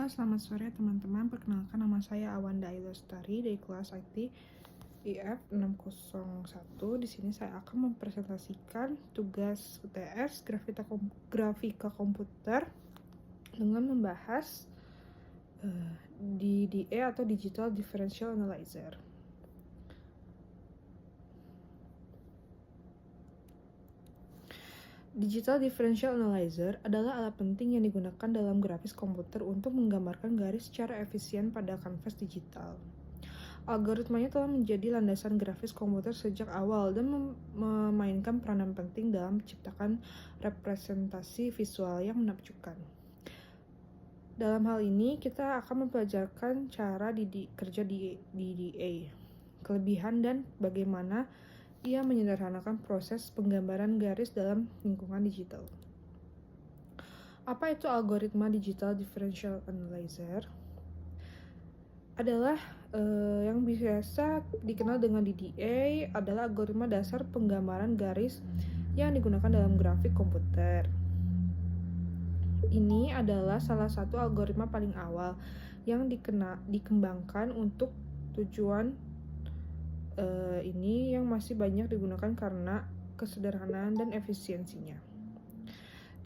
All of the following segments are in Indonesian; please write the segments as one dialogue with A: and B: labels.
A: selamat sore teman-teman. Perkenalkan, nama saya Awanda Ailestari dari kelas IT IF 601. Di sini saya akan mempresentasikan tugas UTS grafika komputer dengan membahas DDA atau Digital Differential Analyzer. Digital Differential Analyzer adalah alat penting yang digunakan dalam grafis komputer untuk menggambarkan garis secara efisien pada kanvas digital. Algoritmanya telah menjadi landasan grafis komputer sejak awal dan memainkan peranan penting dalam menciptakan representasi visual yang menakjubkan. Dalam hal ini, kita akan mempelajari cara kerja DDA, kelebihan dan bagaimana ia menyederhanakan proses penggambaran garis dalam lingkungan digital. Apa itu algoritma Digital Differential Analyzer? Adalah yang biasa dikenal dengan DDA adalah algoritma dasar penggambaran garis yang digunakan dalam grafik komputer. Ini adalah salah satu algoritma paling awal yang dikembangkan untuk tujuan ini yang masih banyak digunakan karena kesederhanaan dan efisiensinya.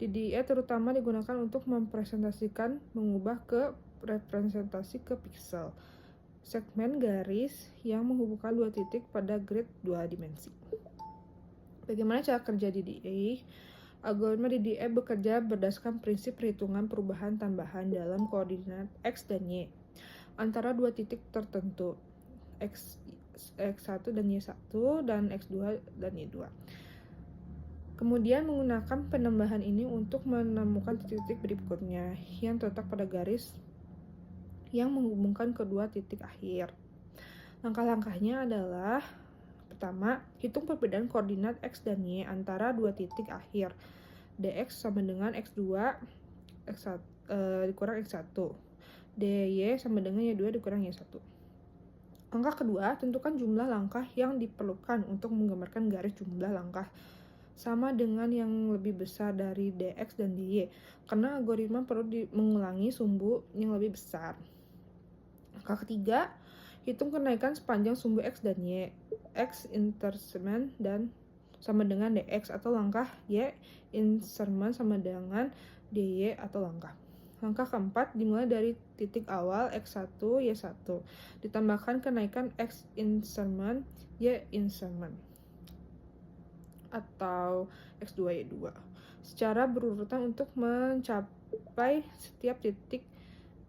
A: DDA terutama digunakan untuk mengubah representasi ke pixel, segmen garis yang menghubungkan dua titik pada grid dua dimensi. Bagaimana cara kerja DDA? Algoritma DDA bekerja berdasarkan prinsip perhitungan perubahan tambahan dalam koordinat X dan Y antara dua titik tertentu, X1 dan Y1 dan X2 dan Y2. Kemudian menggunakan penambahan ini untuk menemukan titik berikutnya yang terletak pada garis yang menghubungkan kedua titik akhir. Langkah-langkahnya adalah: pertama, hitung perbedaan koordinat X dan Y antara dua titik akhir. Dx sama dengan X2 dikurang X1. Dy sama dengan Y2 dikurang Y1. Langkah kedua, tentukan jumlah langkah yang diperlukan untuk menggambarkan garis jumlah langkah sama dengan yang lebih besar dari dx dan dy, karena algoritma perlu mengulangi sumbu yang lebih besar. Langkah ketiga, hitung kenaikan sepanjang sumbu x dan y, x intercept dan sama dengan dx, atau langkah y insertion sama dengan dy atau langkah. Langkah keempat, dimulai dari titik awal X1, Y1, ditambahkan kenaikan X insertion, Y insertion, atau X2, Y2, secara berurutan untuk mencapai setiap titik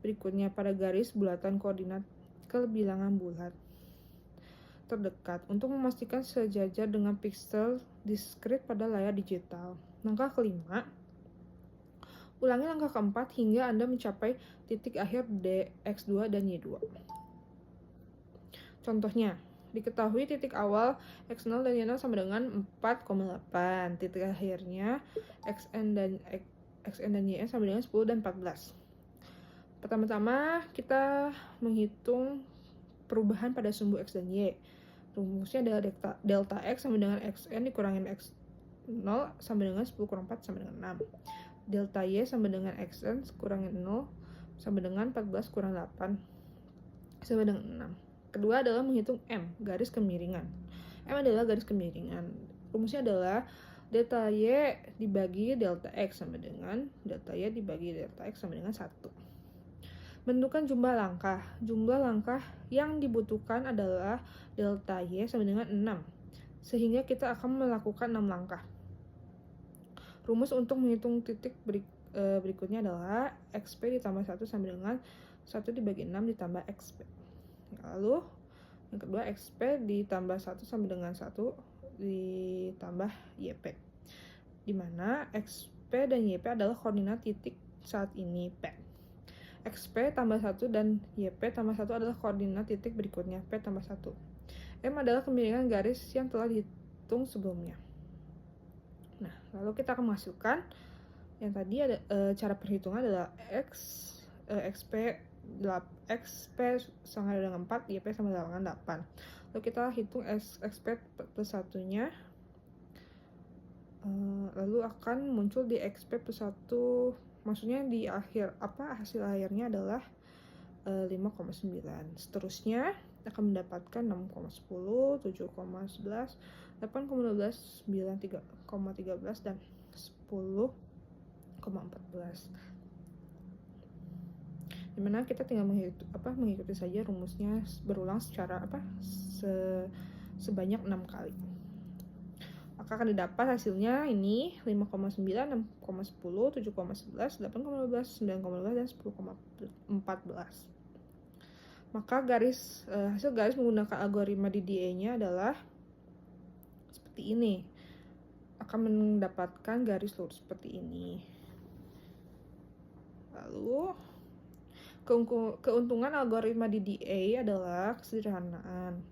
A: berikutnya pada garis bulatan koordinat kebilangan bulat terdekat untuk memastikan sejajar dengan pixel diskrit pada layar digital. Langkah kelima, ulangi langkah keempat hingga Anda mencapai titik akhir X2 dan Y2. Contohnya, diketahui titik awal X0 dan Y0 sama dengan 4,8. Titik akhirnya XN dan YN sama dengan 10 dan 14. Pertama-tama kita menghitung perubahan pada sumbu X dan Y. Rumusnya adalah delta X sama dengan XN dikurangin X0 sama dengan 10 kurang 4 sama dengan 6. Delta Y sama dengan XN kurangin 0 sama dengan 14 kurang 8 sama dengan 6. Kedua adalah menghitung M, garis kemiringan. M adalah garis kemiringan. Rumusnya adalah delta Y dibagi delta X sama dengan delta Y dibagi delta X sama dengan 1. Menentukan jumlah langkah. Jumlah langkah yang dibutuhkan adalah delta Y sama dengan 6. Sehingga kita akan melakukan 6 langkah. Rumus untuk menghitung titik berikutnya adalah XP ditambah 1 sama dengan 1 dibagi 6 ditambah XP. Lalu yang kedua, XP ditambah 1 sama dengan 1 ditambah YP, di mana XP dan YP adalah koordinat titik saat ini P. XP tambah 1 dan YP tambah 1 adalah koordinat titik berikutnya P tambah 1. M adalah kemiringan garis yang telah dihitung sebelumnya. Nah, lalu kita akan menghasilkan yang tadi ada cara perhitungan adalah XP sama dengan 4, YP sama dengan 8. Lalu kita hitung XP plus 1-nya. Lalu akan muncul di XP plus 1 maksudnya di hasil akhirnya adalah 5,9. Seterusnya akan mendapatkan 6,10, 7,11, 8,12, 9,13 dan 10,14. Dimana kita tinggal mengikuti saja rumusnya berulang secara sebanyak 6 kali. Maka akan didapat hasilnya ini 5,9, 6,10, 7,11, 8,12, 9,12 dan 10,14. Maka hasil garis menggunakan algoritma DDA-nya adalah seperti ini. Akan mendapatkan garis lurus seperti ini. Lalu keuntungan algoritma DDA adalah kesederhanaan.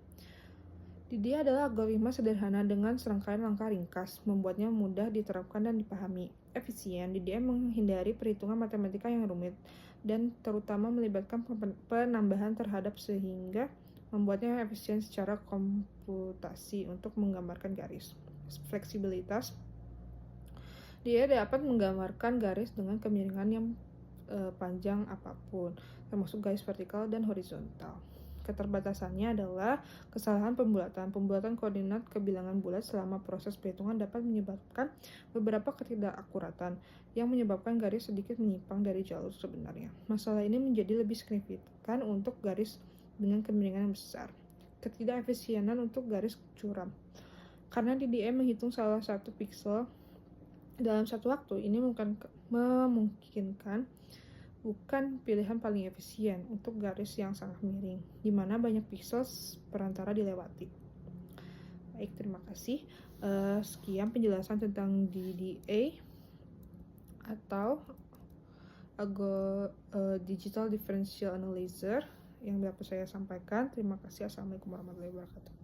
A: DDA adalah algoritma sederhana dengan serangkaian langkah ringkas, membuatnya mudah diterapkan dan dipahami. Efisien, DDA menghindari perhitungan matematika yang rumit dan terutama melibatkan penambahan terhadap sehingga membuatnya efisien secara komputasi untuk menggambarkan garis. Fleksibilitas, DDA dapat menggambarkan garis dengan kemiringan yang panjang apapun, termasuk garis vertikal dan horizontal. Keterbatasannya adalah kesalahan pembulatan. Pembulatan koordinat ke bilangan bulat selama proses perhitungan dapat menyebabkan beberapa ketidakakuratan yang menyebabkan garis sedikit menyimpang dari jalur sebenarnya. Masalah ini menjadi lebih signifikan untuk garis dengan kemiringan yang besar. Ketidakefisienan untuk garis curam. Karena DDA menghitung salah satu piksel dalam satu waktu, ini memungkinkan bukan pilihan paling efisien untuk garis yang sangat miring, di mana banyak piksel perantara dilewati. Baik, terima kasih. Sekian penjelasan tentang DDA atau Digital Differential Analyzer yang dapat saya sampaikan. Terima kasih. Assalamualaikum warahmatullahi wabarakatuh.